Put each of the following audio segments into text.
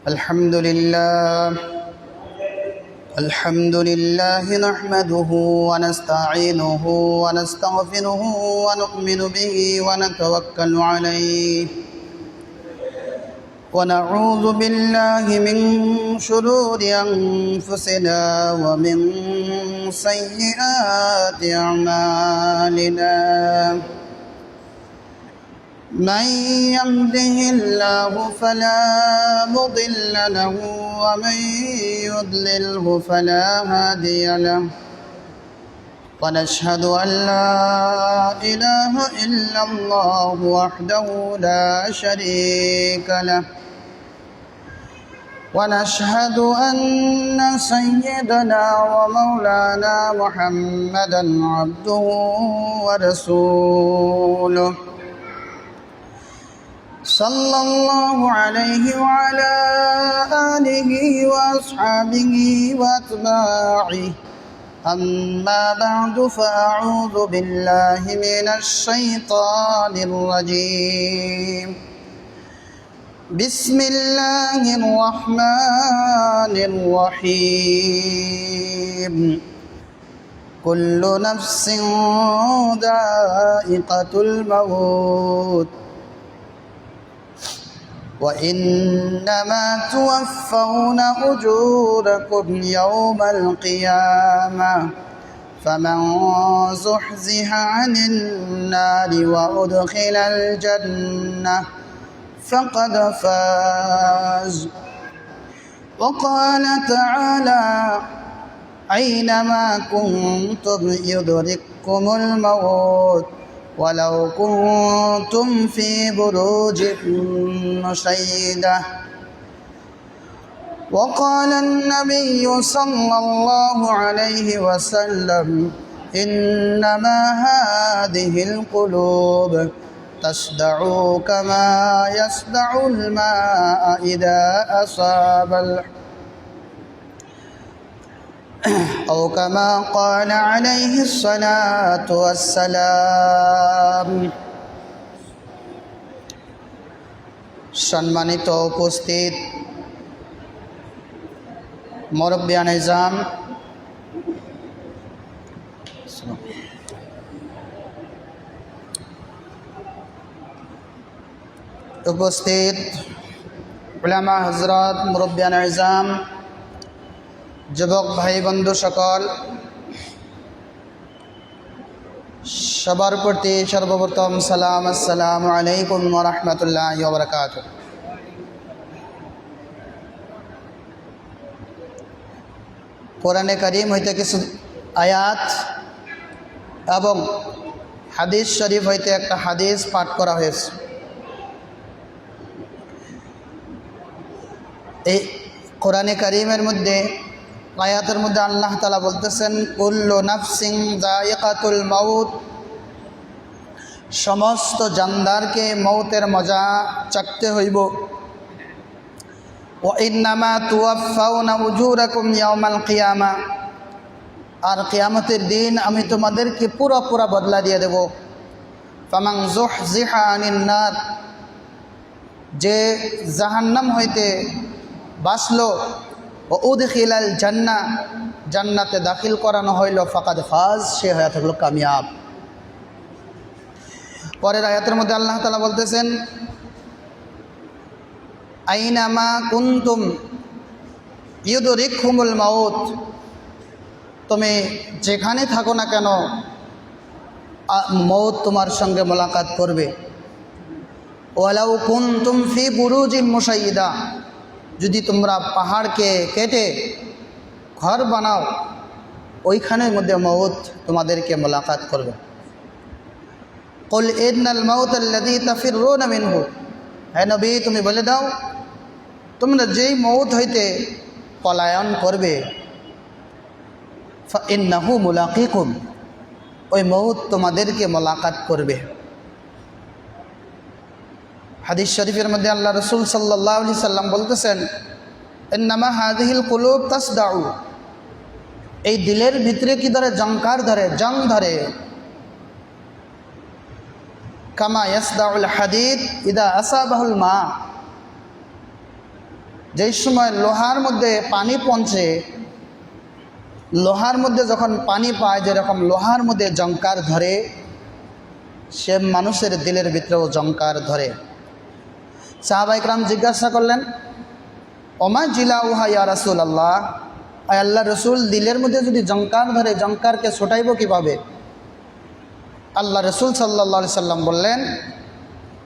الحمد لله نحمده ونستعينه ونستغفره ونؤمن به ونتوكل عليه ونعوذ بالله من شرور أنفسنا ومن سيئات أعمالنا من يهده الله فلا مضل له ومن يضلله فلا هادي له ونشهد أن لا إله إلا الله وحده لا شريك له ونشهد أن سيدنا ومولانا محمدا عبده ورسوله صلى الله عليه وعلى آله وأصحابه وأتباعه أما بعد فأعوذ بالله من الشيطان الرجيم بسم الله الرحمن الرحيم كل نفس ذائقة الموت وإنما توفون أجوركم يوم القيامة فمن زحزح عن النار وأدخل الجنة فقد فاز وقال تعالى أينما كنتم يدرككم الموت ولو كنتم في بروج مشيدة وقال النبي صلى الله عليه وسلم إنما هذه القلوب تصدع كما يصدع الماء إذا أصاب أو كما قال عليه الصلاة والسلام সম্মানিত উপস্থিত মুরব্বিয়ান নিজাম উপস্থিত উলামা হযরত মুরব্বিয়ান নিজাম যুবক ভাই বন্ধু সকল, সবার প্রতি সর্বপ্রথম সালাম, আসসালামু আলাইকুম ওয়া রাহমাতুল্লাহি ওয়া বারাকাতুহু। কোরআনে কারীম হইতে কিছু আয়াত এবং হাদিস শরীফ হইতে একটা হাদিস পাঠ করা হয়েছে। এই কোরআনে কারীমের মধ্যে আয়াতের মধ্যে আল্লাহ তাআলা বলতেছেন কুল্লু নাফসিন যায়িকাতুল মাউত, সমস্ত জানদারকে মৌতের মজা চাকতে হইব। ওয়া ইন্নামা তুওয়াফাউনা উজুরাকুম ইয়াওমাল কিয়ামা, আর কিয়ামতের দিন আমি তোমাদেরকে পুরো বদলা দিয়ে দেব। ফামান যুহজিহা আনিন নার, যে জাহান্নাম হইতে বাঁচলো, ও উদখিলাল জান্নাহ, জান্নাতে দাখিল করানো হইল, ফাকাদ ফাজ, সে হয়ে থাকলো কামিয়াব। পরের আয়াতের মধ্যে আল্লাহ তাআলা বলতেছেন আইনামা কুনতুম ইউদরিকহুমুল মাউত, তুমি যেখানে থাকো না কেন মৌত তোমার সঙ্গে মোলাকাত করবে। ওয়ালাউ কুনতুম ফি বুরুজিন মুশাইয়্যিদা, যদি তোমরা পাহাড়কে কেটে ঘর বানাও, ওইখানের মধ্যে মৌত তোমাদেরকে মোলাকাত করবে। কুল ইন্নাল মাউতাল্লাযী তাফিররুনা মিনহু, হে নবী তুমি বলে দাও তোমরা যেই মৌত হইতে পলায়ন করবে, ফাইন্নাহু মুলাকিকুম, ওই মৌত তোমাদেরকে মোলাকাত করবে। হাদিস শরীফের মধ্যে আল্লাহ রসুল সাল্লাল্লাহু আলাইহি সাল্লাম বলতেছেন ইন্নামা হাযিহিল কুলুব তাসদাউ, এই দিলের ভিতরে কি ধরে, জংকার ধরে, জং ধরে। কামা ইয়াসদাউল হাদিদ ইদা আসাবাহুল মা, যেই সময় লোহার মধ্যে পানি পৌঁছে, লোহার মধ্যে যখন পানি পায়, যেরকম লোহার মধ্যে জংকার ধরে, সে মানুষের দিলের ভিতরেও জংকার ধরে। সাহাবা ইকরাম জিজ্ঞাসা করলেন, ওমা জিলাউহা ইয়া রাসূলুল্লাহ, আয় আল্লাহ রসুল, দিলের মধ্যে যদি জংকার ধরে, জংকারকে ছোটাইব কীভাবে? আল্লাহ রসুল সাল্লাল্লাহু আলাইহি সাল্লাম বললেন,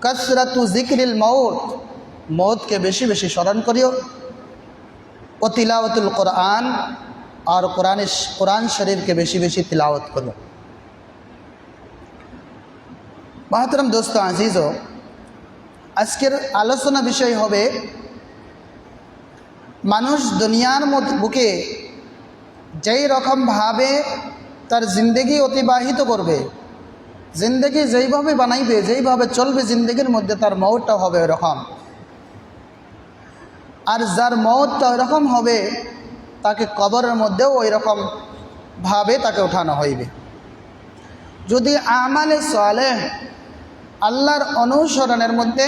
কাসরাতু যিকরিল মাউত, মৌতকে বেশি বেশি স্মরণ করিও, ও তিলাওয়াতুল কোরআন, আর কোরআন শরীফকে বেশি বেশি তিলাওয়াত করো। মহতরম দোস্ত আজিজো, আজকের আলোচনা বিষয় হবে মানুষ দুনিয়ার বুকে যেই রকমভাবে তার জিন্দেগি অতিবাহিত করবে, জিন্দেগি যেইভাবে বানাইবে, যেইভাবে চলবে, জিন্দেগির মধ্যে তার মৌতটা হবে ওইরকম। আর যার মৌতটা ওইরকম হবে, তাকে কবরের মধ্যেও ওই রকমভাবে তাকে উঠানো হইবে। যদি আমালে সালেহ, আল্লাহর অনুসরণের মধ্যে,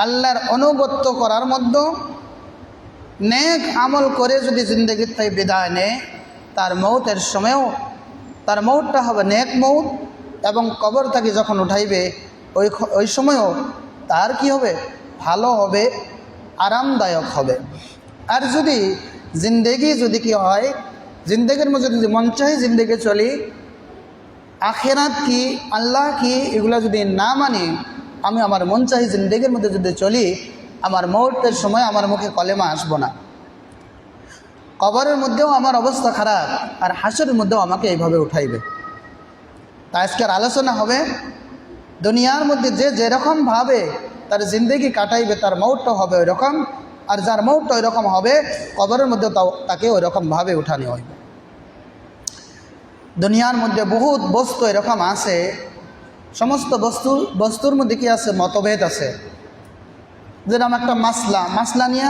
আল্লাহর অনুগত্য করার মধ্যে নেক আমল করে যদি জিন্দগির থেকে বিদায় নেয়, তার মৌতের সময়ও তার মৌতটা হবে নেক মৌত, এবং কবর থেকে যখন উঠাইবে ওই সময়ও তার কি হবে? ভালো হবে, আরামদায়ক হবে। আর যদি জিন্দেগি যদি কি হয়, জিন্দেগির মধ্যে যদি মন চাই জিন্দেগি চলি, আখেরাত কি, আল্লাহ কি, এগুলো যদি না মানি, আমি আমার মন চাই জিন্দেগির মধ্যে যদি চলি, আমার মৌতের সময় আমার মুখে কলেমা আসবো না, কবরের মধ্যেও আমার অবস্থা খারাপ, আর হাসরের মধ্যেও আমাকে এইভাবে উঠাইবে। তা আজকের আলোচনা হবে দুনিয়ার মধ্যে যে যেরকমভাবে তার জিন্দেগি কাটাইবে, তার মৌতটা হবে ওই রকম, আর যার মৌতটা ওই রকম হবে, কবরের মধ্যে তাকে ওই রকমভাবে উঠানো হইবে। দুনিয়ার মধ্যে বহুত বস্তু এরকম আছে, সমস্ত বস্তুর মধ্যে কি আছে? মতভেদ আছে। যেরকম একটা মাসলা নিয়ে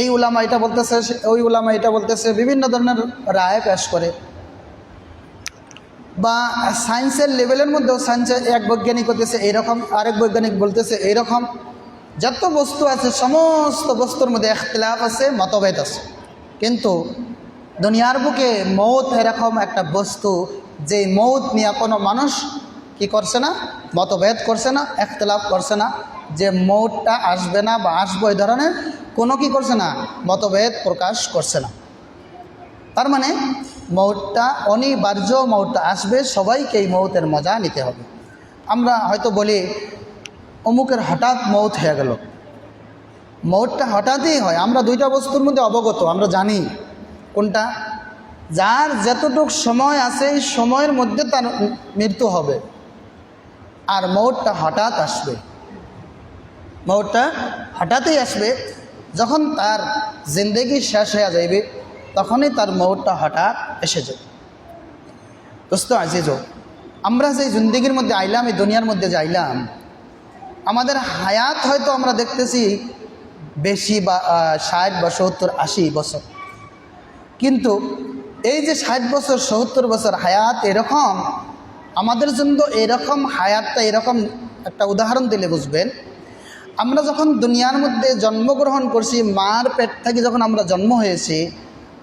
এই উলামা এটা বলতেছে, ওই উলামা এটা বলতেছে, বিভিন্ন ধরনের রায় পেশ করে। বা সায়েন্সের লেভেলের মধ্যেও সায়েন্সের এক বৈজ্ঞানিক হতেছে এইরকম, আরেক বৈজ্ঞানিক বলতেছে এইরকম। যত বস্তু আছে সমস্ত বস্তুর মধ্যে ইখতিলাফ আছে, মতভেদ আছে। কিন্তু দুনিয়ার বুকে মৌত এরকম একটা বস্তু, যে মৌত নিয়ে কোনো মানুষ কি করছে না? মতভেদ করছে না, ইখতিলাফ করছে না, যে মৌতটা আসবে না বা আসবে, এই ধরনের কোনো কি করছে না? মতভেদ প্রকাশ করছে না। তার মানে মৌতটা অনিবার্য, মৌতটা আসবে, সবাইকে এই মৌতের মজা নিতে হবে। আমরা হয়তো বলি অমুকের হঠাৎ মৌত হয়ে গেল, মৌতটা হঠাৎই হয়। আমরা দুইটা বস্তুর মধ্যে অবগত, আমরা জানি কোনটা। যার যতটুক সময় আছে, এই সময়ের মধ্যে তার মৃত্যু হবে, আর মৌতটা হঠাৎ আসবে। মৌতটা হঠাৎই আসবে, যখন তার জিন্দেগি শেষ হয়ে যাইবে, তখনই তার মৌতটা হঠাৎ এসে যাবে। দোস্ত আজিজো, আমরা যে জিন্দেগির মধ্যে আইলাম, এই দুনিয়ার মধ্যে যাইলাম, আমাদের হায়াত হয়তো আমরা দেখতেছি বেশি, বা 60 বা 70 80 বছর, কিন্তু এই যে 60 বছর 70 বছর হায়াত, এরকম আমাদের জন্য এরকম হায়াতটা, এরকম একটা উদাহরণ দিলে বুঝবেন। আমরা যখন দুনিয়ার মধ্যে জন্মগ্রহণ করছি, মার পেট থেকে যখন আমরা জন্ম হয়েছি,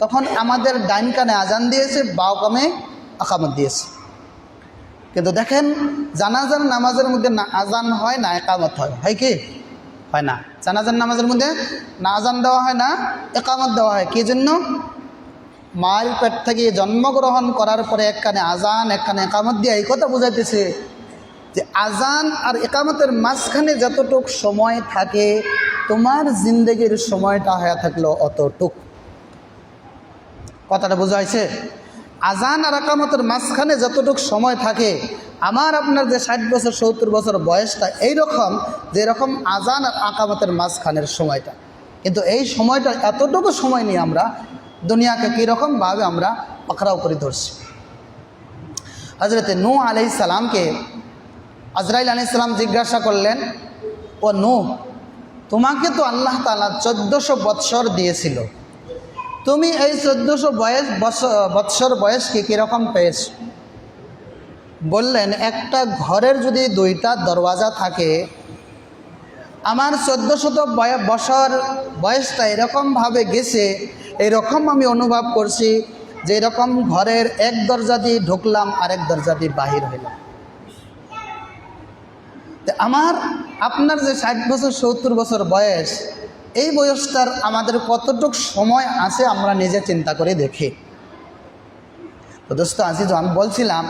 তখন আমাদের ডাইন কানে আজান দিয়েছে, বাও কানে আকামত দিয়েছে। কিন্তু দেখেন জানাজার নামাজের মধ্যে না আজান হয় না একামত হয়, হয় কি? হয় না। জানাজার নামাজের মধ্যে না আজান দেওয়া হয় না একামত দেওয়া হয়। কি জন্য? মায়ের পেট থেকে জন্মগ্রহণ করার পরে এক কানে আজান, এক কানে একামত দিয়ে এই কথা বোঝাইতেছে যে আজান আর একামতের মাঝখানে যতটুক সময় থাকে, তোমার জিন্দেগির সময়টা হয়ে থাকলো অতটুক। কথাটা বোঝাইছে? আজান আর একামতের মাঝখানে যতটুক সময় থাকে, আমার আপনার যে 60 বছর 70 বছর বয়সটা, এইরকম যেরকম আজান আর একামতের মাঝখানের সময়টা। কিন্তু এই সময়টা, এতটুকু সময় নিয়ে আমরা দুনিয়াকে কীরকমভাবে আমরা পাকড়াও করে ধরছি। হজরতে নূহ আলাইহিস সালামকে আজরাইল আলাইহিস সালাম জিজ্ঞাসা করলেন, ও নূহ, তোমাকে তো আল্লাহ তাআলা 1400 বৎসর দিয়েছিল, তুমি এই 1400 বৎসর বয়সকে কীরকম পেয়েছ? বললেন, একটা ঘরের যদি 2টা দরওয়াজা থাকে, আমার 1400 বছর বয়সটা এরকমভাবে গেছে, এরকম আমি অনুভব করছি যে এরকম ঘরের এক দরজা দিয়ে ঢুকলাম আরেক দরজা দিয়ে বাহির হইলাম। আমার আপনার যে 60 বছর 70 বছর বয়স, এই বয়সটার আমাদের কতটুক সময় আছে আমরা নিজে চিন্তা করে দেখি। তো দোস্ত আজিজ, আমি বলছিলাম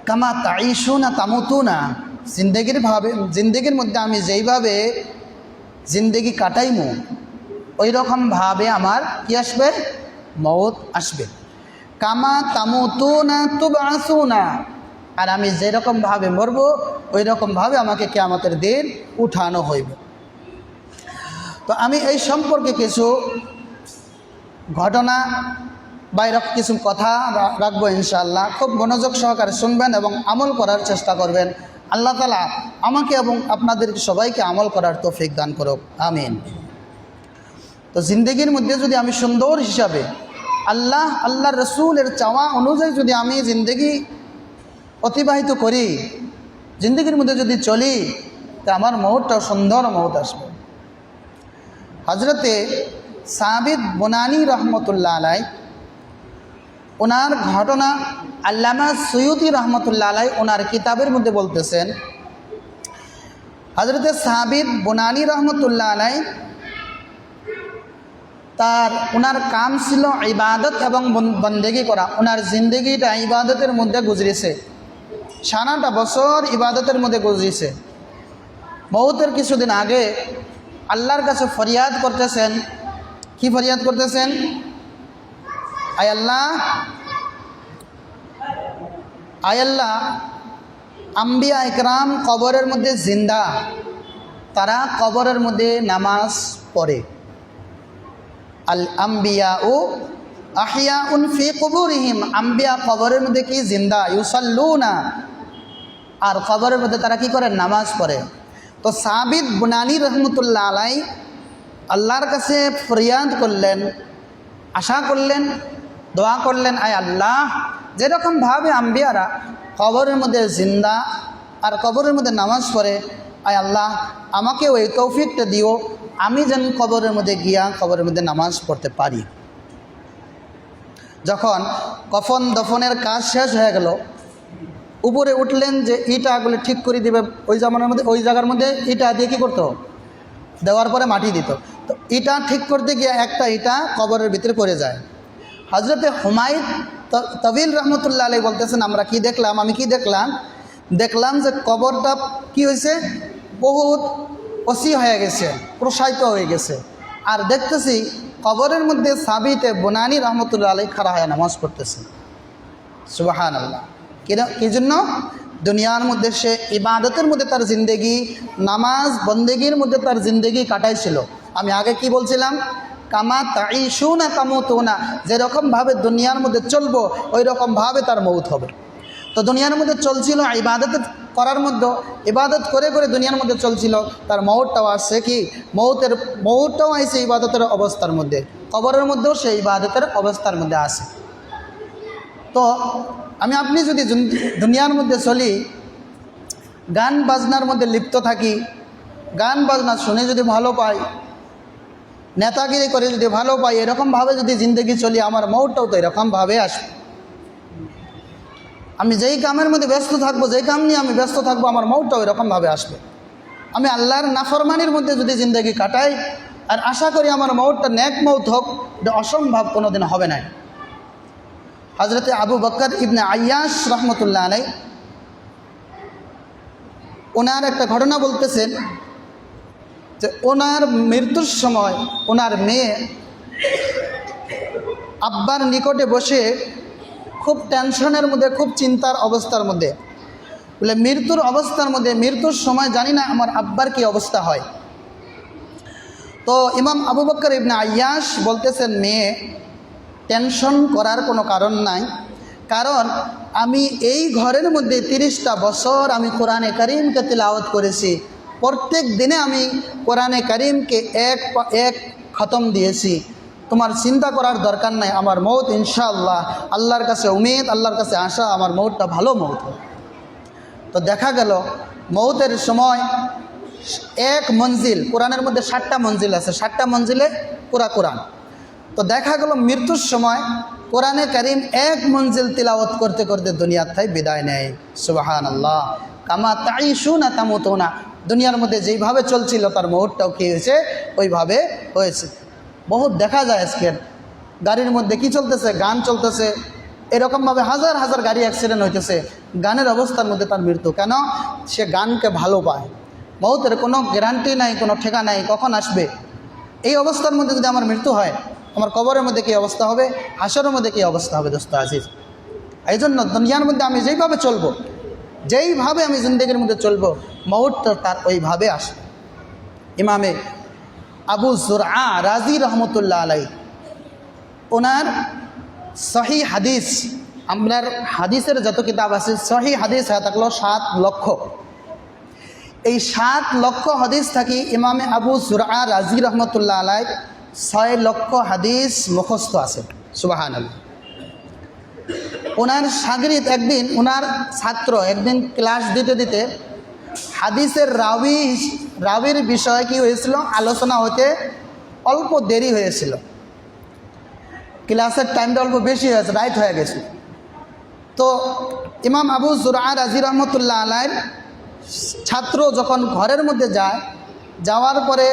কামা তাইশুনা তামুতুনা, জিন্দেগির মধ্যে আমি যেইভাবে জিন্দেগি কাটাইমু ওই রকমভাবে আমার কি আসবে, মওত আসবে। কামা তামুতুনা তুবআসুনা, আর আমি যেরকমভাবে মরব ওই রকমভাবে আমাকে কিয়ামতের দিন উঠানো হইবে। তো আমি এই সম্পর্কে কিছু ঘটনা বা এরকম কিছু কথা রাখবো ইনশাআল্লাহ। খুব মনোযোগ সহকারে শুনবেন এবং আমল করার চেষ্টা করবেন। আল্লাহ তাআলা আমাকে এবং আপনাদের সবাইকে আমল করার তৌফিক দান করুক, আমিন। তো জিন্দগির মধ্যে যদি আমি সুন্দর হিসাবে আল্লাহ রসুলের চাওয়া অনুযায়ী যদি আমি জিন্দগি অতিবাহিত করি, জিন্দগির মধ্যে যদি চলি, তা আমার মওতটা সুন্দর মওত আসবে। হজরতে সাবিত বুনানি রহমতুল্লাহ আলাই, ওনার ঘটনা আল্লামা সুয়ুতি রহমতুল্লাহ আলাই ওনার কিতাবের মধ্যে বলতেছেন, হজরতে সাবিত বুনানি রহমতুল্লাহ আলাই ওনার কাম ছিল ইবাদত এবং বন্দেগি করা। ওনার জিন্দগিটা ইবাদতের মধ্যে গুজরেছে, সারাটা বছর ইবাদতের মধ্যে গুজরেছে। মওতের কিছুদিন আগে আল্লাহর কাছে ফরিয়াদ করতেছেন। কি ফরিয়াদ করতেছেন? আয় আল্লাহ, আম্বিয়া ইকরাম কবরের মধ্যে জিন্দা, তারা কবরের মধ্যে নামাজ পড়ে। আল আম্বিয়া ও আহিয়াউন ফি কুবুরিহিম, আম্বিয়া কবরের মধ্যে কি জিন্দা, ইউসাল্লুনা, আর কবরের মধ্যে তারা কি করে, নামাজ পড়ে। তো সাবিত বুনানি রহমতুল্লাহ আলাই আল্লাহর কাছে ফরিয়াদ করলেন, আশা করলেন, দোয়া করলেন, আয় আল্লাহ, যেরকমভাবে আম্বিয়ারা কবরের মধ্যে জিন্দা আর কবরের মধ্যে নামাজ পড়ে, আয় আল্লাহ আমাকে ওই তৌফিকটা দিও, আমি যেন কবরের মধ্যে গিয়া কবরের মধ্যে নামাজ পড়তে পারি। যখন কফন দফনের কাজ শেষ হয়ে গেল, উপরে উঠলেন যে ইটাগুলো ঠিক করে দিবে। ওই জামানার মধ্যে ওই জায়গার মধ্যে ইটা দিয়ে কী করতো, দেওয়ার পরে মাটি দিত। তো ইটা ঠিক করতে গিয়ে একটা ইটা কবরের ভিতরে পড়ে যায়। হজরতে হুমায়ুন তবিল রহমতুল্লাহ আলাই বলতেছেন, আমি কি দেখলাম যে কবরটা কি হয়েছে, বহুত ওসি হয়ে গেছে, প্রসারিত হয়ে গেছে। আর দেখতেছি কবরের মধ্যে সাবিতে বুনানি রহমতুল্লাহ আলাই খাড়া হয়ে নামাজ পড়তেছে। সুবহানাল্লাহ। কি জন্য? দুনিয়ার মধ্যে সে ইবাদতের মধ্যে তার জিন্দেগি, নামাজ বন্দেগির মধ্যে তার জিন্দেগি কাটাইছিল। আমি আগে কি বলছিলাম, কামা তাইশুনা তামুতুনা, যেরকমভাবে দুনিয়ার মধ্যে চলবো ওই রকমভাবে তার মৌত হবে। তো দুনিয়ার মধ্যে চলছিল ইবাদত করার মধ্যে, ইবাদত করে করে দুনিয়ার মধ্যে চলছিল, তার মৌতটাও আসছে কি, মৌতটাও আসছে ইবাদতের অবস্থার মধ্যে, কবরের মধ্যেও সে ইবাদতের অবস্থার মধ্যে আসে। তো আপনি যদি দুনিয়ার মধ্যে চলি, গান বাজনার মধ্যে লিপ্ত থাকি, গান বাজনা শুনে যদি ভালো পাই, নেতাগিরি করে যদি ভালো পাই, এরকমভাবে যদি জিন্দগি চলি, আমার মৌতটাও তো এরকমভাবে আসবে। আমি যেই কামের মধ্যে ব্যস্ত থাকবো, যেই কাম নিয়ে আমি ব্যস্ত থাকবো, আমার মৌতটাও এরকমভাবে আসবে। আমি আল্লাহর নাফরমানির মধ্যে যদি জিন্দগি কাটাই আর আশা করি আমার মৌতটা নেক মৌত হোক, এটা অসম্ভব কোনোদিন হবে না। হজরতে আবু বকর ইবনে আইয়াশ রহমতুল্লাহ আলাই ওনার একটা ঘটনা বলতেছেন যে ওনার মৃত্যুর সময় ওনার মেয়ে আব্বার নিকটে বসে খুব টেনশনের মধ্যে, খুব চিন্তার অবস্থার মধ্যে, বলে মৃত্যুর অবস্থার মধ্যে, মৃত্যুর সময় জানি না আমার আব্বার কি অবস্থা হয়। তো ইমাম আবু বকর ইবনে আইয়াশ বলতেছেন, মেয়ে, টেনশন করার কোনো কারণ নাই, কারণ আমি এই ঘরের মধ্যে 30টা বছর আমি কোরআনে কারীমকে তিলাওয়াত করেছি, প্রত্যেক দিনে আমি কোরআনে কারীমকে এক খতম দিয়েছি, তোমার চিন্তা করার দরকার নাই, আমার মৌত ইনশাআল্লাহ, আল্লাহর কাছে উম্মীদ, আল্লাহর কাছে আশা, আমার মৌতটা ভালো মৌত। তো দেখা গেল মৌতের সময় এক মঞ্জিল, কোরআনের মধ্যে 7টা মঞ্জিল আছে, 7টা মঞ্জিলে পুরা কোরআন। তো দেখা গেল মৃত্যুর সময় কোরআনে কারিম এক মঞ্জিল তিলাওয়াত করতে করতে দুনিয়ার থাই বিদায় নেয়। সুবহানাল্লাহ। কামা তাইশুনা তামুতুনা, দুনিয়ার মধ্যে যেইভাবে চলছিল তার মুহূর্তটাও কী হয়েছে, ওইভাবে হয়েছে। বহুত দেখা যায় আজকের গাড়ির মধ্যে কি চলতেছে, গান চলতেছে, এরকমভাবে হাজার হাজার গাড়ি অ্যাক্সিডেন্ট হইতেছে, গানের অবস্থার মধ্যে তার মৃত্যু। কেন? সে গানকে ভালো পায়। মৌতের কোনো গ্যারান্টি নাই, কোনো ঠেকা নাই কখন আসবে। এই অবস্থার মধ্যে যদি আমার মৃত্যু হয়, আমার কবরের মধ্যে কী অবস্থা হবে, হাসরের মধ্যে কী অবস্থা হবে দোস্ত আজিজ। এই জন্য দুনিয়ার মধ্যে আমি যেইভাবে চলবো, যেইভাবে আমি জিন্দেগির মধ্যে চলবো, মৌতটা তার ওইভাবে আসবে। ইমামে আবু যুরআ রাজি রহমতুল্লাহ আলাই, ওনার সহি হাদিস, আপনার হাদিসের যত কিতাব আছে সহি হাদিস হয়ে থাকলো 7 লক্ষ। এই 7 লক্ষ হাদিস থাকি ইমামে আবু যুরআ রাজি রহমতুল্লাহ আলাই 6 লক্ষ হাদিস মুখস্থ আছে। সুবহানাল্লাহ। ওনার শাগিরিদ একদিন, ওনার ছাত্র একদিন ক্লাস দিতে দিতে হাদিসের রাবির বিষয়ে কি হয়েছিল, আলোচনা হতে অল্প দেরি হয়েছিল, ক্লাসের টাইমটা অল্প বেশি হয়েছে, রাইট হয়ে গেছে। তো ইমাম আবু যুরআ রাজি রহমতুল্লাহ আলাইর ছাত্র যখন ঘরের মধ্যে যায়, যাওয়ার পরে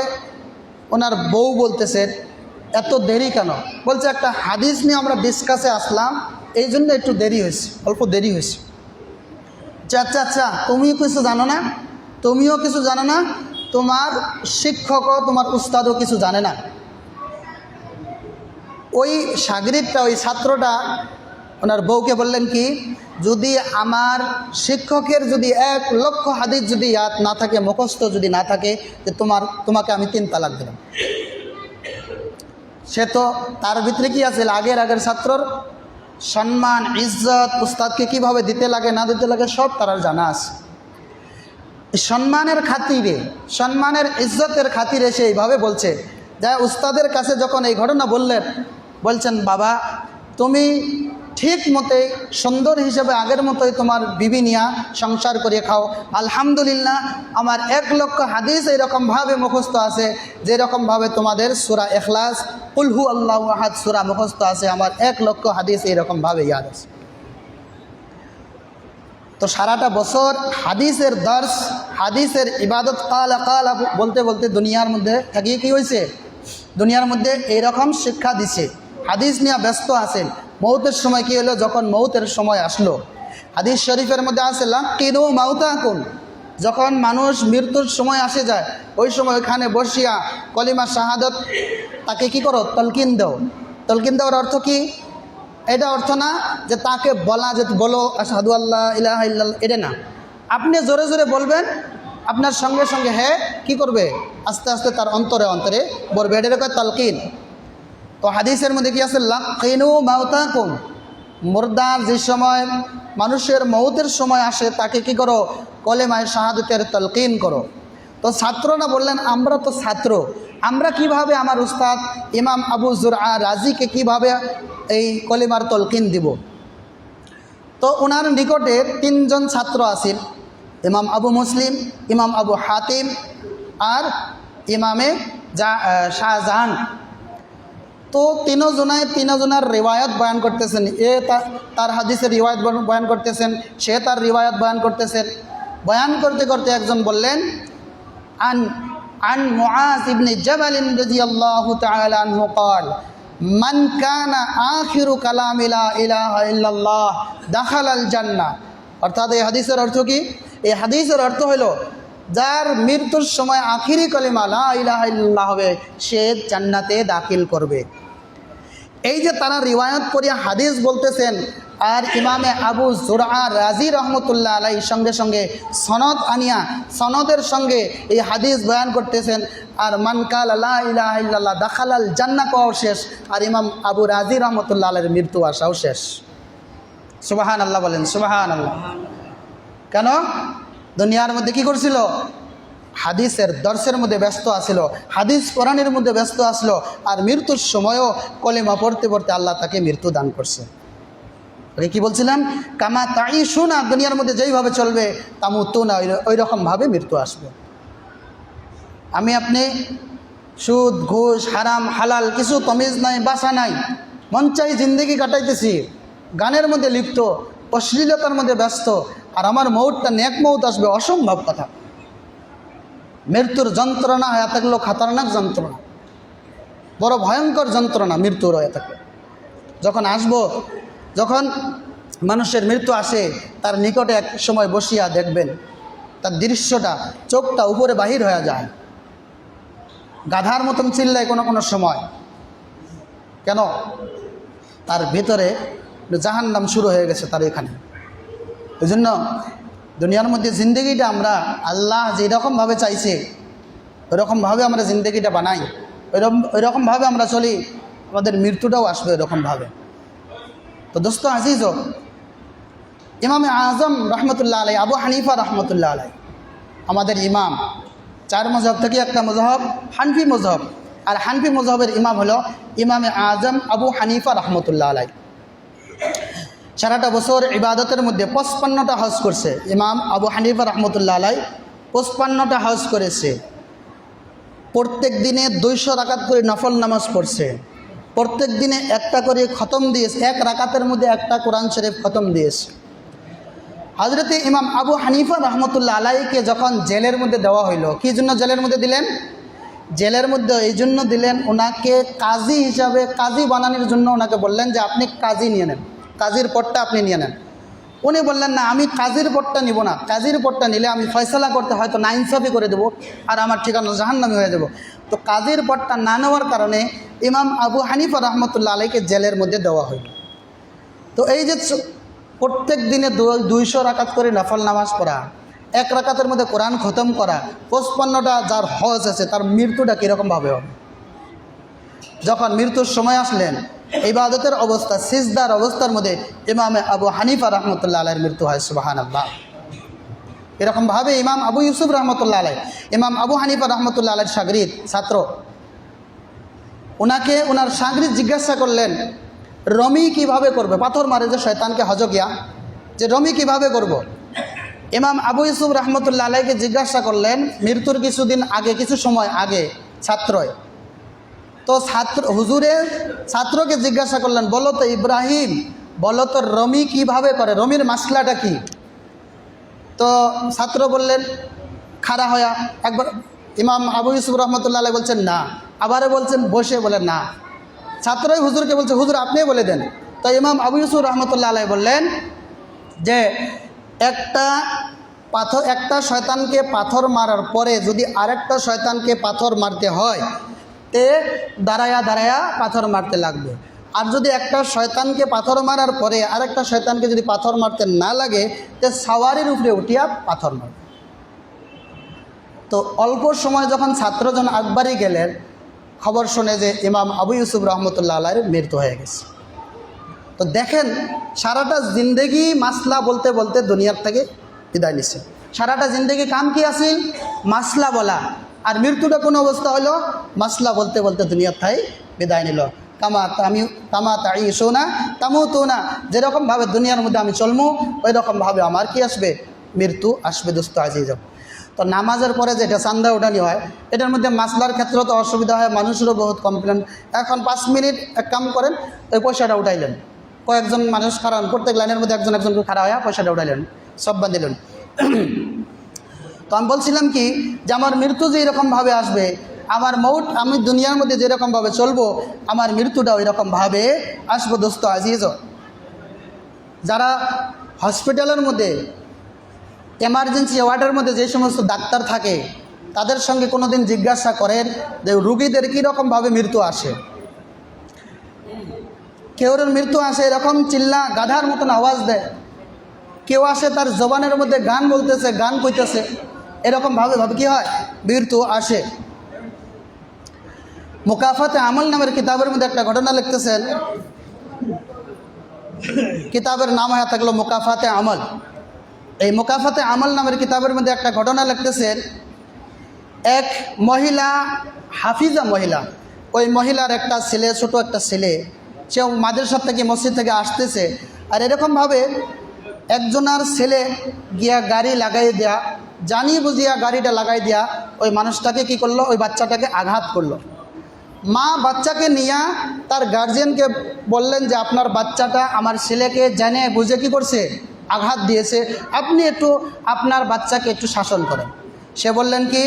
ওনার বউ বলতেছে এত দেরি কেন? বলছে একটা হাদিস নিয়ে আমরা ডিসকাসে আসলাম, এই জন্য একটু দেরি হয়েছে, অল্প দেরি হয়েছে। আচ্ছা আচ্ছা, তুমিও কিছু জানো না, তুমিও কিছু জানো না, তোমার শিক্ষকও তোমার উস্তাদও কিছু জানে না। ওই শাগিরিদটা, ওই ছাত্রটা ওনার বউকে বললেন কি, যদি আমার শিক্ষকের যদি 1 লক্ষ হাদিস যদি ইয়াদ না থাকে, মুখস্থ যদি না থাকে, যে তোমাকে আমি 3 তালাক দিলাম। সে তো তার ভিতরে কি আছে, আগের ছাত্রর সম্মান ইজ্জত, উস্তাদকে কীভাবে দিতে লাগে না দিতে লাগে সব তার জানা আছে। সম্মানের খাতিরে, সম্মানের ইজ্জতের খাতিরে সে এইভাবে বলছে। যা উস্তাদের কাছে যখন এই ঘটনা বলছেন, বাবা তুমি ঠিক মতোই সুন্দর হিসেবে আগের মতোই তোমার বিবি নিয়া সংসার করে খাও, আলহামদুলিল্লাহ আমার 1 লক্ষ হাদিস এইরকমভাবে মুখস্থ আছে, যেরকমভাবে তোমাদের সূরা ইখলাস, কুল হু আল্লাহু আহাদ সূরা মুখস্থ আছে, আমার 1 লক্ষ হাদিস এইরকমভাবে ইয়াদ আছে। তো সারাটা বছর হাদিসের দর্স, হাদিসের ইবাদত কালা কালা বলতে বলতে দুনিয়ার মধ্যে থাকিয়ে কী হয়েছে, দুনিয়ার মধ্যে এইরকম শিক্ষা দিছে, হাদিস নিয়ে ব্যস্ত আছেন। মৌতের সময় কী হলো, যখন মৌতের সময় আসলো, হাদিস শরীফের মধ্যে আছে লাকিনু মাউতাকুম, যখন মানুষ মৃত্যুর সময় আসে যায়, ওই সময় ওইখানে বসিয়া কলিমা শাহাদত তাকে কি করো, তলকিন দাও। তলকিন দেওয়ার অর্থ কি? এটা অর্থ না যে তাকে বলা যে বলো আশহাদু আল্লাহ ইলাহা ইল্লাল্লাহ, এটা না। আপনি জোরে জোরে বলবেন, আপনার সঙ্গে সঙ্গে হ্যাঁ কি করবে, আস্তে আস্তে তার অন্তরে অন্তরে বলবে, এটাকে কয় তালকিন। তো হাদিসের মধ্যে কি আছে, লাকিনু মাউতাকুম, মুর্দার যে সময় মানুষের মৌতের সময় আসে তাকে কি করো, কলেমায়ে শাহাদাতের তালকিন করো। তো ছাত্ররা বললেন, আমরা তো ছাত্র, আমরা কিভাবে আমার উস্তাদ ইমাম আবু যুরআ রাজিকে কিভাবে এই কলেমার তলকিন দিব? তো ওনার নিকটে 3 জন ছাত্র আছেন, ইমাম আবু মুসলিম, ইমাম আবু হাতিম আর ইমামে শাহজাহান। তো তিনজনের রিওয়ায়াত বয়ান করতেছেন, তার হাদিসের রিওয়ায়াত বয়ান করতেছেন, সে তার রিওয়ায়াত বয়ান করতেছেন। বয়ান করতে করতে একজন বললেন, আন মুআজ ইবনে জাবাল রাদিয়াল্লাহু তাআলা আনহু قال মান কানা আখিরু কালামি লা ইলাহা ইল্লাল্লাহ দাখালাল জান্নাহ। অর্থাৎ এই হাদিসের অর্থ কি? এই হাদিসের অর্থ হলো, যার মৃত্যুর সময় আখিরি কালিমা লা ইলাহা ইল্লাল্লাহ হবে, সে জান্নাতে দাখিল করবে। এই যে তারা রিওয়ায়াত করিয়া হাদিস বলতেছেন, আর ইমামে আবু যুরআ রাজি রহমতুল্লাহ আলাই সঙ্গে সঙ্গে সনদ আনিয়া সনদের সঙ্গে এই হাদিস বয়ান করতেছেন। আর মান কালা লা ইলাহা ইল্লাল্লাহ দাখালাল জান্নাহ পাওয়াও শেষ, আর ইমাম আবু রাজি রহমতুল্লাহ আলাইয়ের মৃত্যু আসাও শেষ। সুবহানাল্লাহ বলেন, সুবহানাল্লাহ। কেন? দুনিয়ার মধ্যে কি করছিল? হাদিসের দর্শের মধ্যে ব্যস্ত আসিল, হাদিস কোরআনের মধ্যে ব্যস্ত আসলো, আর মৃত্যুর সময়ও কলেমা পড়তে পড়তে আল্লাহ তাকে মৃত্যু দান করছে। কি বলছিলাম? কামা তাইশুনা, দুনিয়ার মধ্যে যেইভাবে চলবে তামুতুনা, ওই রকমভাবে মৃত্যু আসবে। আমি আপনি সুদ ঘুষ হারাম হালাল কিছু তমিজ নাই, বাসা নাই, মন চাই জিন্দগি কাটাইতেছি, গানের মধ্যে লিপ্ত, অশ্লীলতার মধ্যে ব্যস্ত, আর আমার মৌতটা নেক মৌত আসবে, অসম্ভব কথা। মৃত্যুর যন্ত্রণা হয়ে থাকলো খতরনাক যন্ত্রণা, বড় ভয়ঙ্কর যন্ত্রণা মৃত্যুর হয়ে থাকলো। যখন আসবো, যখন মানুষের মৃত্যু আসে, তার নিকটে এক সময় বসিয়া দেখবেন তার দৃশ্যটা, চোখটা উপরে বাহির হয়ে যায়, গাধার মতন চিল্লায় কোনো কোনো সময়। কেন? তার ভেতরে জাহান্নাম শুরু হয়ে গেছে তার এখানে। এই জন্য দুনিয়ার মধ্যে জিন্দগিটা আমরা আল্লাহ যেরকমভাবে চাইছে ওইরকমভাবে আমরা জিন্দগিটা বানাই, ওইরকমভাবে আমরা চলি, আমাদের মৃত্যুটাও আসবে ওইরকমভাবে। তো দোস্ত আজিজ, ইমামে আজম রহমতুল্লাহ আলাই, আবু হানিফা রহমতুল্লাহ আলাই আমাদের ইমাম। 4 মজহব থেকে একটা মজহব হানফি মজহব, আর হানফি মজহবের ইমাম হলো ইমামে আজম আবু হানিফা রহমতুল্লাহ আলাই। সারাটা বছর ইবাদতের মধ্যে 55টা হজ করছে ইমাম আবু হানিফা রহমতুল্লাহ আলাই, 55টা হজ করেছে। প্রত্যেক দিনে 200 রাকাত করে নফল নামাজ পড়ছে, প্রত্যেক দিনে একটা করে খতম দিয়েছে, এক রাকাতের মধ্যে একটা কোরআন শরীফ খতম দিয়েছে। হজরতে ইমাম আবু হানিফা রহমতুল্লাহ আলাইকে যখন জেলের মধ্যে দেওয়া হইল, কি জন্য জেলের মধ্যে দিলেন? জেলের মধ্যে এই জন্য দিলেন, ওনাকে কাজী হিসাবে, কাজী বানানোর জন্য ওনাকে বললেন যে আপনি কাজী নিয়ে নেন, কাজীর পদটা আপনি নিয়ে নেন। উনি বললেন না, আমি কাজীর পদটা নিব না, কাজীর পদটা নিলে আমি ফয়সালা করতে হয়তো নাইনসাফি করে দেবো, আর আমার ঠিকানা জাহান্নামী হয়ে যাব। তো কাজীর পদটা না নেওয়ার কারণে ইমাম আবু হানিফা রহমতুল্লাহ আলাইকে জেলের মধ্যে দেওয়া হইল। তো এই যে প্রত্যেক দিনে 200 রাকাত করে নফল নামাজ পড়া, এক রাকাতের মধ্যে কোরআন খতম করা, 55টা যার হজ আছে, তার মৃত্যুটা কীরকমভাবে হবে? যখন মৃত্যুর সময় আসলেন, ইবাদতের অবস্থা, সিজদার অবস্থার মধ্যে ইমামে আবু হানিফা রহমতুল্লাহ আলাইয়ের মৃত্যু হয়। সুবহানাল্লাহ। এরকমভাবে ইমাম আবু ইউসুফ রহমতুল্লাহ আলাই, ইমাম আবু হানিফা রহমতুল্লাহ আলাইয়ের সাগরিদ ছাত্র, ওনাকে ওনার সাগরিদ জিজ্ঞাসা করলেন রমি কিভাবে করবে, পাথর মারে যে শয়তানকে হজ গিয়া, যে রমি কিভাবে করব। ইমাম আবু ইউসুফ রহমতুল্লাহ আলাইকে জিজ্ঞাসা করলেন মৃত্যুর কিছুদিন আগে, কিছু সময় আগে, ছাত্রয়। তো হুজুরের ছাত্রকে জিজ্ঞাসা করলেন, বলো তো ইব্রাহিম, বলো তো রমি কিভাবে করে, রমির মাসলাটা কি? তো ছাত্র বললেন খাড়া হয়া, একবার ইমাম আবু ইউসুফ রহমতুল্লাহ আলাই বলছেন না, আবারও বলছেন বসে, বলেন না। ছাত্রই হুজুরকে বলছে হুজুর আপনি বলে দেন। তো ইমাম আবু ইউসুফ রহমতুল্লাহ আলাই বললেন যে একটা শয়তানকে পাথর মারার পরে যদি আরেকটা শয়তানকে পাথর মারতে হয়, তে দাঁড়ায়া দাঁড়ায়া পাথর মারতে লাগবে। আর যদি একটা শয়তানকে পাথর মারার পরে আরেকটা শয়তানকে যদি পাথর মারতে না লাগে, তে সাওয়ারির উপরে উঠিয়া পাথর মারবে। তো অল্প সময় যখন ছাত্রজন আকবারই গেলেন, খবর শুনে যে ইমাম আবু ইউসুফ রহমতুল্লাহ আলাইয়ের মৃত্যু হয়ে গেছে। তো দেখেন, সারাটা জিন্দেগি মাসলা বলতে বলতে দুনিয়ার থেকে বিদায় নিছে। সারাটা জিন্দেগি কাম কি আছে? মাসলা বলা। আর মৃত্যুটা কোন অবস্থা হলো? মাসলা বলতে বলতে দুনিয়ার থেকে বিদায় নিল। কামা তাঈশুনা তামুতুনা, যেরকমভাবে দুনিয়ার মধ্যে আমি চলমু, ওই রকমভাবে আমার কি আসবে? মৃত্যু আসবে। দোস্ত আজিজ, তো নামাজের পরে যেটা চান্দা উঠানি হয়, এটার মধ্যে মাসলার ক্ষেত্রে তো অসুবিধা হয়, মানুষেরও বহুত কমপ্লেন। এখন 5 মিনিট এক কাম করেন, ওই পয়সাটা উঠাইলেন, কয়েকজন মানুষ খারান, প্রত্যেক লাইনের মধ্যে একজন একজন করে খাড়া হয়ে পয়সাটা উঠাইলেন, সব বাঁধিলেন। তো আমি বলছিলাম কি, যে আমার মৃত্যু যে এরকমভাবে আসবে, আমার মৌত, আমি দুনিয়ার মধ্যে যেরকমভাবে চলবো, আমার মৃত্যুটা ওই রকমভাবে আসবো। দোস্ত আজিজ, যারা হসপিটালের মধ্যে এমার্জেন্সি ওয়ার্ডের মধ্যে যে সমস্ত ডাক্তার থাকে, তাদের সঙ্গে কোনো দিন জিজ্ঞাসা করেন যে রুগীদের কীরকমভাবে মৃত্যু আসে। কেউর মৃত্যু আসে এরকম চিল্লা গাধার মতন আওয়াজ দেয়, কেউ আসে তার জবানের মধ্যে গান বলতেছে, গান কইতেছে, এরকমভাবে কি হয়? মৃত্যু আসে। মুকাফাতে আমল নামের কিতাবের মধ্যে একটা ঘটনা লিখতেছেন, কিতাবের নাম হয়ে থাকলো মুকাফাতে আমল। এই মুকাফাতে আমল নামের কিতাবের মধ্যে একটা ঘটনা লিখতেছেন, এক মহিলা, হাফিজা মহিলা, ওই মহিলার একটা ছেলে, ছোট একটা ছেলে, সে মাদ্রাসা থেকে মসজিদ থেকে আসতেছে, আর এরকমভাবে একজনার ছেলে গিয়া গাড়ি লাগাই দেয়া, জানি বুঝিয়া গাড়িটা লাগাই দেয়া ওই মানুষটাকে কি করলো, ওই বাচ্চাটাকে আঘাত করলো। মা বাচ্চাকে নিয়ে তার গার্জিয়ানকে বললেন যে আপনার বাচ্চাটা আমার ছেলেকে জেনে বুঝে কি করছে, আঘাত দিয়েছে, আপনি একটু আপনার বাচ্চাকে একটু শাসন করেন। সে বললেন কি,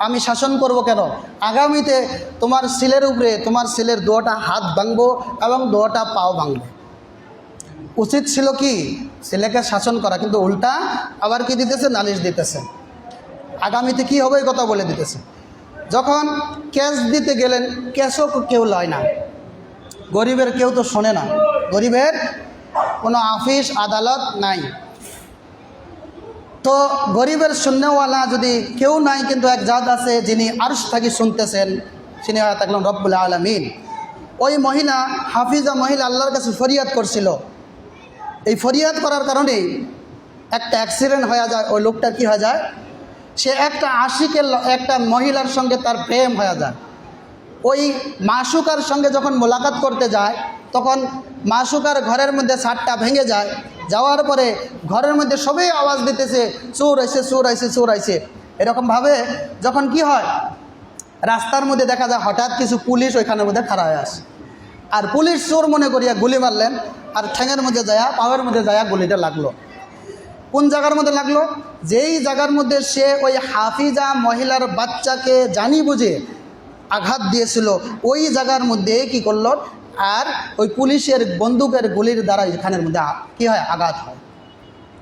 আমি শাসন করব কেন, আগামীতে তোমার ছেলের উপরে তোমার ছেলের দুটা হাত ভাঙবো এবং দুটা পাও ভাঙবো। উচিত ছিল কি ছেলেকে শাসন করা, কিন্তু উল্টা আবার কি দিতেছে, নালিশ দিতেছে, আগামীতে কি হবে এই কথা বলে দিতেছে। যখন ক্যাশ দিতে গেলেন, ক্যাশও কেউ লয় না, গরিবের কেউ তো শোনে না, গরিবের কোনো অফিস আদালত নাই। তো গরিবের শূন্যওয়ালা যদি কেউ নাই, কিন্তু এক জাত আছে যিনি আরশ থেকে শুনতেছেন, তিনি হয়ে থাকলেন রব্বুল আলামিন। ওই মহিলা, হাফিজা মহিলা আল্লাহর কাছে ফরিয়াদ করছিল। এই ফরিয়াদ করার কারণেই একটা অ্যাক্সিডেন্ট হয়ে যায়। ওই লোকটার কি হয়ে যায়, সে একটা আশিকের একটা মহিলার সঙ্গে তার প্রেম হয়ে যায়। ওই মাসুকার সঙ্গে যখন মোলাকাত করতে যায়, তখন মাসুকার ঘরের মধ্যে ছাদটা ভেঙে যায়। যাওয়ার পরে ঘরের মধ্যে সবাই আওয়াজ দিতেছে, চোর আইছে, চোর আইছে, চোর আইছে। এরকমভাবে যখন কি হয়, রাস্তার মধ্যে দেখা যায় হঠাৎ কিছু পুলিশ ওইখানের মধ্যে খাড়া হয়ে আসে, আর পুলিশ চোর মনে করিয়া গুলি মারলেন, আর ঠ্যাঙের মধ্যে যায়, পাওয়ের মধ্যে যায় গুলিটা লাগলো। কোন জায়গার মধ্যে লাগলো, যেই জায়গার মধ্যে সে ওই হাফিজা মহিলার বাচ্চাকে জানি বুঝে আঘাত দিয়েছিল, ওই জায়গার মধ্যে কি করলো, আর ওই পুলিশের বন্দুকের গুলির দ্বারা এখানের মধ্যে কি হয়, আঘাত হয়।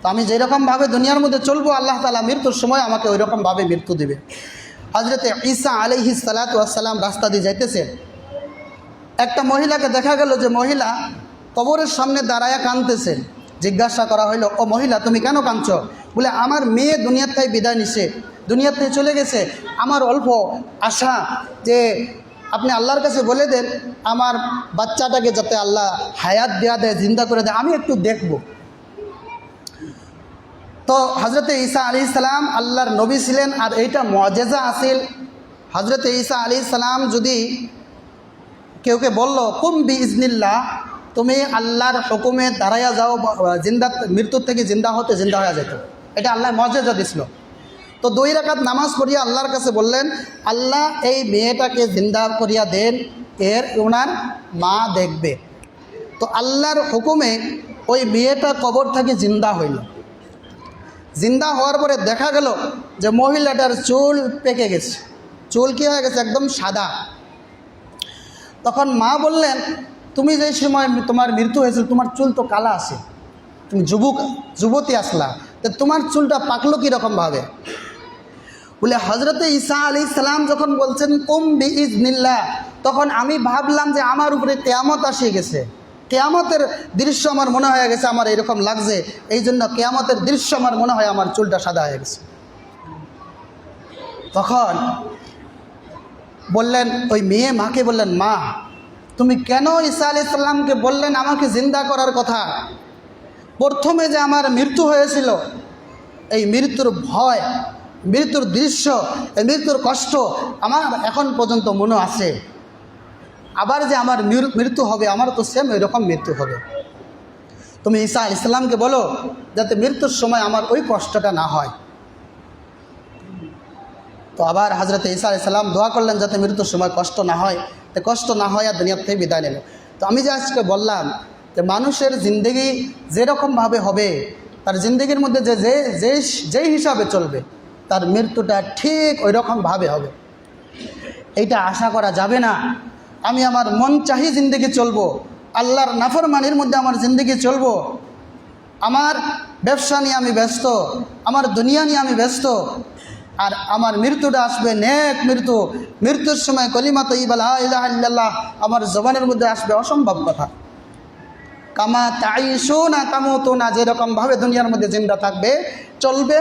তো আমি যেরকমভাবে দুনিয়ার মধ্যে চলবো, আল্লাহ তাআলা মৃত্যুর সময় আমাকে ওই রকমভাবে মৃত্যু দেবে। হযরতে ঈসা আলাইহিস সালাতু ওয়াস সালাম রাস্তা দিয়ে যাইতেছে, একটা মহিলাকে দেখা গেল যে মহিলা কবরের সামনে দাঁড়ায়া কাঁদতেছে। জিজ্ঞাসা করা হইল, ও মহিলা তুমি কেন কাঁদছো? বলে, আমার মেয়ে দুনিয়ার থেকে বিদায় নিছে, দুনিয়ার থেকে চলে গেছে, আমার অল্প আশা যে আপনি আল্লাহর কাছে বলে দেন আমার বাচ্চাটাকে যাতে আল্লাহ হায়াত দেয়া দেয়, জিন্দা করে দেয়, আমি একটু দেখব। তো হযরতে ঈসা আলাইহিস সালাম আল্লাহর নবী ছিলেন, আর এইটা মুআজিজা আছিল। হযরতে ঈসা আলাইহিস সালাম যদি কেউকে বলল কুম বিইজনিল্লাহ, তুমি আল্লাহর হুকুমে দাঁড়াইয়া যাও, জিন্দা মৃত্যুর থেকে জিন্দা হতে জিন্দা হয়ে যেত, এটা আল্লাহ মুআজিজা দিছিল। তো 2 রাকাত নামাজ পড়িয়া আল্লাহর কাছে বললেন, আল্লাহ এই মেয়েটাকে জিন্দা করিয়া দেন, এর ওনার মা দেখবে। তো আল্লাহর হুকুমে ওই মেয়েটা কবর থেকে জিন্দা হইল। জিন্দা হওয়ার পরে দেখা গেল যে মহিলাটার চুল পেকে গেছে, চুল কি হয়ে গেছে, একদম সাদা। তখন মা বললেন, তুমি যে সময় তোমার মৃত্যু হয়েছিল তোমার চুল তো কালা আছে, তুমি যুবতী আসলা, তো তোমার চুলটা পাকলো কীরকমভাবে? বলে, হযরতে ঈসা আলাইহিস সালাম যখন বলছেন কুম বিইজনিল্লাহ, তখন আমি ভাবলাম যে আমার উপরে কিয়ামত আসে গেছে, কিয়ামতের দৃশ্য আমার মনে হয়ে গেছে, আমার এরকম লাগছে, এই জন্য কিয়ামতের দৃশ্য আমার মনে হয় আমার চুলটা সাদা হয়ে গেছে। তখন বললেন, ওই মেয়ে মাকে বললেন, মা তুমি কেন ঈসা আলাইহিস সালামকে বললেন আমাকে জিন্দা করার কথা? প্রথমে যে আমার মৃত্যু হয়েছিল, এই মৃত্যুর ভয়, মৃত্যুর দৃশ্য, এই মৃত্যুর কষ্ট আমার এখন পর্যন্ত মনে আছে। আবার যে আমার মৃত্যু হবে, আমার তো সেম এরকম মৃত্যু হবে। তুমি ঈসা আলাইহিস সালামকে বলো যাতে মৃত্যুর সময় আমার ওই কষ্টটা না হয়। তো আবার হযরতে ঈসা আলাইহিস সালাম দোয়া করলেন যাতে মৃত্যুর সময় কষ্ট না হয়, তো কষ্ট না হয় আর দুনিয়া থেকে বিদায় নিল। তো আমি যে আজকে বললাম যে মানুষের জিন্দেগি যেরকমভাবে হবে, তার জিন্দেগির মধ্যে যেই হিসাবে চলবে, তার মৃত্যুটা ঠিক ওই রকমভাবে হবে, এইটা আশা করা যাবে না। আমি আমার মন চাহি জিন্দেগি চলবো, আল্লাহর নাফরমানির মধ্যে আমার জিন্দেগি চলবো, আমার ব্যবসা নিয়ে আমি ব্যস্ত, আমার দুনিয়া নিয়ে আমি ব্যস্ত, আর আমার মৃত্যুটা আসবে নেক মৃত্যু, মৃত্যুর সময় কলিমা তাইয়্যিবা লা ইলাহা ইল্লাল্লাহ আমার জবানের মধ্যে আসবে, অসম্ভব কথা। কামা তাইশুনা তামুতুনা, যেরকমভাবে দুনিয়ার মধ্যে জিন্দা থাকবে চলবে,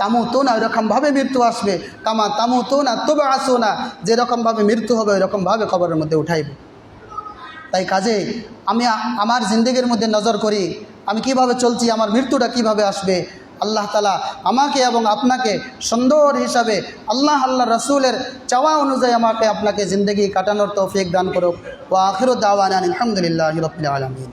তামুতুনা ওইরকমভাবে মৃত্যু আসবে, কামা তামুতুনা তুবআসুনা, যেরকমভাবে মৃত্যু হবে ওইরকমভাবে কবরের মধ্যে উঠাইবে। তাই কাজে আমি আমার জিন্দেগির মধ্যে নজর করি, আমি কিভাবে চলছি, আমার মৃত্যুটা কিভাবে আসবে। আল্লাহ তাআলা আমাকে এবং আপনাকে সুন্দর হিসাবে আল্লাহ রাসূলের চাওয়া অনুযায়ী আমাকে আপনাকে জিন্দেগি কাটানোর তৌফিক দান করুক। ওয়া আখিরু দাওয়ানা আলহামদুলিল্লাহি রাব্বিল আলামিন।